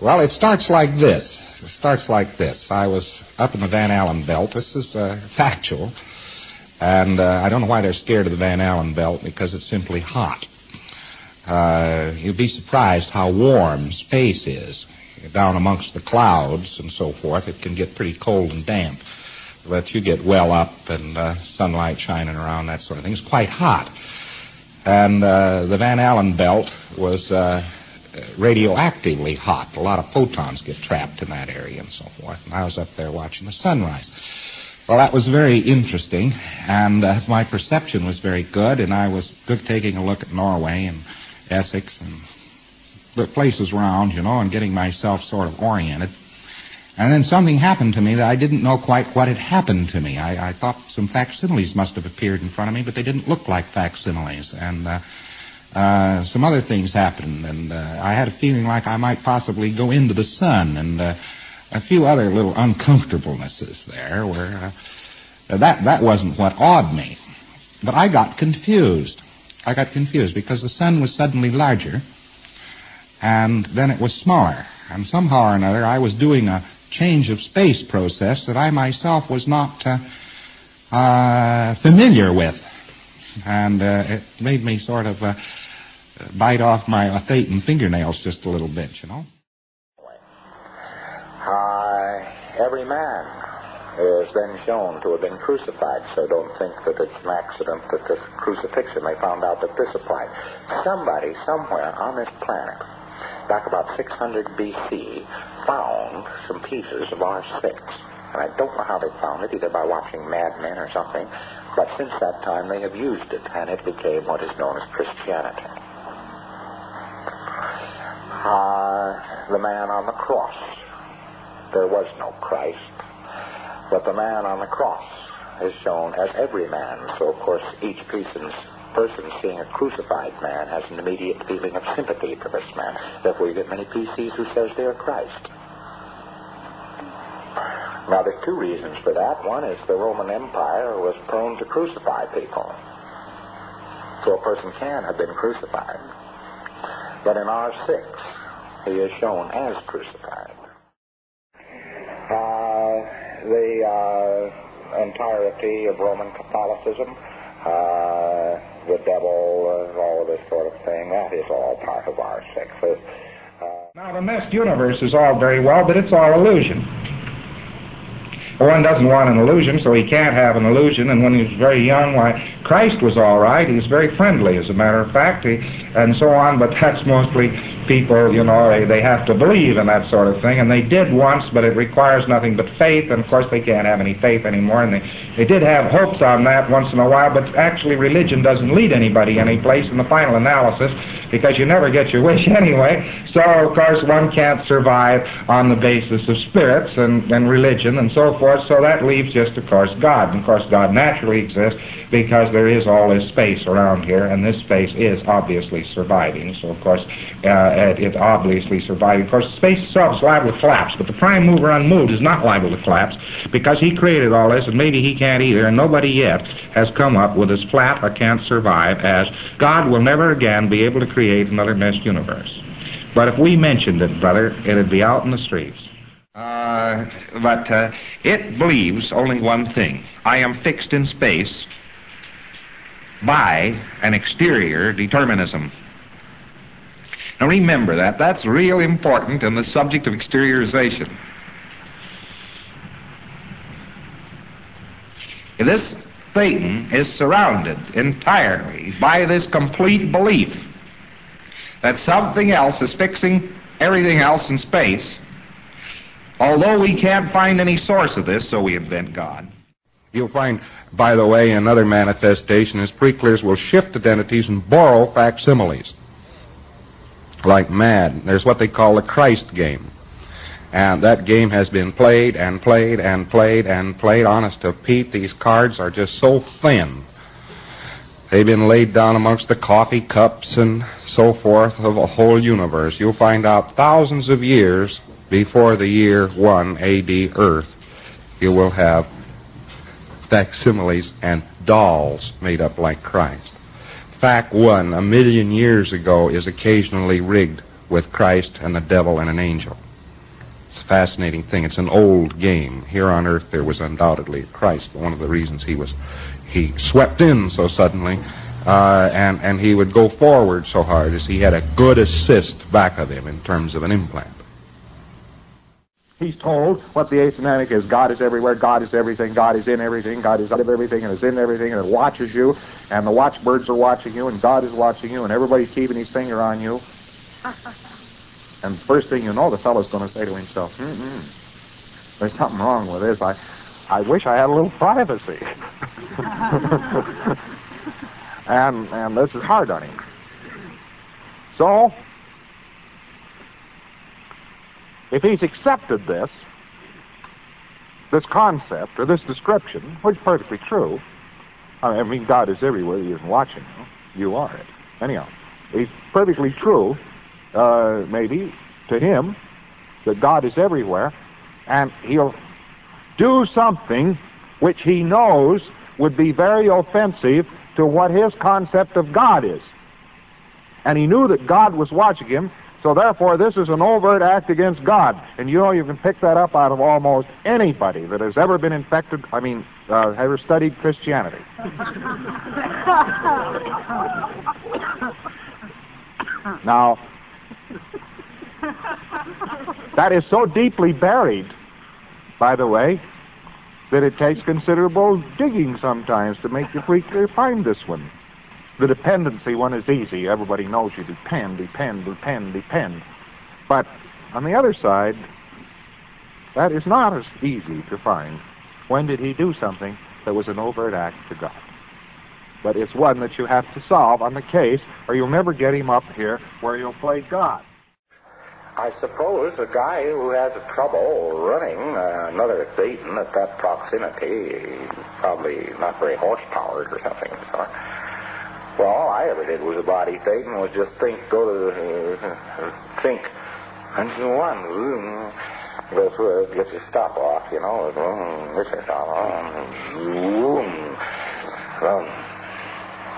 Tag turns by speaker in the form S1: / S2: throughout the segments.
S1: Well, it starts like this. I was up in the Van Allen belt. This is factual. And I don't know why they're scared of the Van Allen belt, because it's simply hot. You'd be surprised how warm space is. Down amongst the clouds and so forth, it can get pretty cold and damp. But you get well up and sunlight shining around, that sort of thing. It's quite hot. And the Van Allen belt was radioactively hot. A lot of photons get trapped in that area and so forth. And I was up there watching the sunrise. Well, that was very interesting, and my perception was very good, and I was taking a look at Norway and Essex and the places around, and getting myself sort of oriented. And then something happened to me that I didn't know quite what had happened to me. I thought some facsimiles must have appeared in front of me, but they didn't look like facsimiles. And some other things happened, and I had a feeling like I might possibly go into the sun, and a few other little uncomfortablenesses there where that wasn't what awed me. But I got confused. Because the sun was suddenly larger, and then it was smaller. And somehow or another, I was doing a change of space process that I myself was not familiar with. And it made me sort of bite off my Thetan fingernails just a little bit,
S2: Every man is then shown to have been crucified, so don't think that it's an accident that this crucifixion, they found out that this applied. Somebody, somewhere on this planet, back about 600 B.C., found some pieces of R6. And I don't know how they found it, either by watching Mad Men or something, but since that time they have used it, and it became what is known as Christianity. The man on the cross. There was no Christ, but the man on the cross is shown as every man. So, of course, each person seeing a crucified man has an immediate feeling of sympathy for this man. Therefore, you get many PCs who says they are Christ. Now, there's two reasons for that. One is the Roman Empire was prone to crucify people. So a person can have been crucified. But in R6, he is shown as crucified. The entirety of Roman Catholicism, the devil, all of this sort of thing, that is all part of R6.
S3: Now, the meshed universe is all very well, but it's all illusion. One doesn't want an illusion, so he can't have an illusion. And when he was very young, why, Christ was all right. He was very friendly, as a matter of fact, and so on. But that's mostly people, they have to believe in that sort of thing. And they did once, but it requires nothing but faith. And, of course, they can't have any faith anymore. And they did have hopes on that once in a while, but actually religion doesn't lead anybody anyplace in the final analysis, because you never get your wish anyway. So, of course, one can't survive on the basis of spirits and religion and so forth. So that leaves just, of course, God. And, of course, God naturally exists because there is all this space around here, and this space is obviously surviving. So, of course, it obviously surviving. Of course, space itself is liable to collapse, but the prime mover unmoved is not liable to collapse because he created all this, and maybe he can't either, and nobody yet has come up with as flat a can't survive as God will never again be able to create another meshed universe. But if we mentioned it, brother, it'd be out in the streets.
S4: But it believes only one thing. I am fixed in space by an exterior determinism. Now remember that. That's real important in the subject of exteriorization. This Satan is surrounded entirely by this complete belief that something else is fixing everything else in space. Although we can't find any source of this, so we invent God.
S1: You'll find, by the way, another manifestation is pre-clears will shift identities and borrow facsimiles like mad. There's what they call the Christ game. And that game has been played and played and played and played. Honest to Pete, these cards are just so thin. They've been laid down amongst the coffee cups and so forth of a whole universe. You'll find out thousands of years before the year 1 A.D. Earth, you will have facsimiles and dolls made up like Christ. Fact 1, 1,000,000 years ago, is occasionally rigged with Christ and the devil and an angel. It's a fascinating thing. It's an old game. Here on Earth there was undoubtedly Christ. One of the reasons he swept in so suddenly and he would go forward so hard is he had a good assist back of him in terms of an implant.
S5: He's told what the eighth commandment is: God is everywhere, God is everything, God is in everything, God is out of everything and is in everything, and it watches you, and the watchbirds are watching you, and God is watching you, and everybody's keeping his finger on you. And the first thing you know, the fellow's going to say to himself, there's something wrong with this. I wish I had a little privacy. and this is hard on him. So, if he's accepted this concept or this description, which is perfectly true, I mean, God is everywhere, he isn't watching you. You are it. Anyhow, it's perfectly true, maybe, to him, that God is everywhere, and he'll do something which he knows would be very offensive to what his concept of God is. And he knew that God was watching him, so therefore this is an overt act against God. And you know, you can pick that up out of almost anybody that has ever been infected, ever studied Christianity. Now, that is so deeply buried, by the way, that it takes considerable digging sometimes to make you find this one. The dependency one is easy. Everybody knows you depend. But on the other side, that is not as easy to find. When did he do something that was an overt act to God? But it's one that you have to solve on the case, or you'll never get him up here where you'll play God.
S2: I suppose a guy who has trouble running another Thetan at that proximity, probably not very horse-powered or something of the sort. Well, all I ever did was a body Thetan, was just think, and you one, go through it, get your stop off, you know, get your stop off,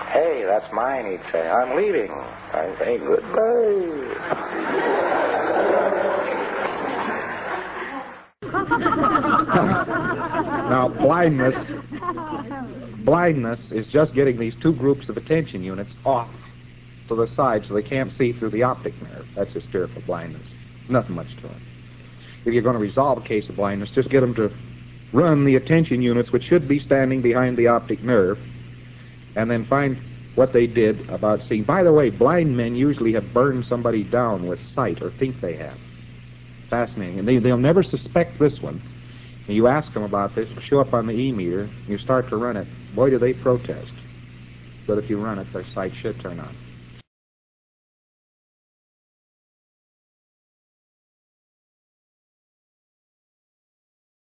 S2: hey, that's mine, he'd say, I'm leaving. I'd say, goodbye.
S5: Now, blindness is just getting these two groups of attention units off to the side so they can't see through the optic nerve. That's hysterical blindness. Nothing much to it. If you're going to resolve a case of blindness, just get them to run the attention units, which should be standing behind the optic nerve, and then find what they did about seeing. By the way, blind men usually have burned somebody down with sight, or think they have. Fascinating. And they'll never suspect this one. And you ask them about this, show up on the E-meter, you start to run it. Boy, do they protest. But if you run it, their sight should turn on.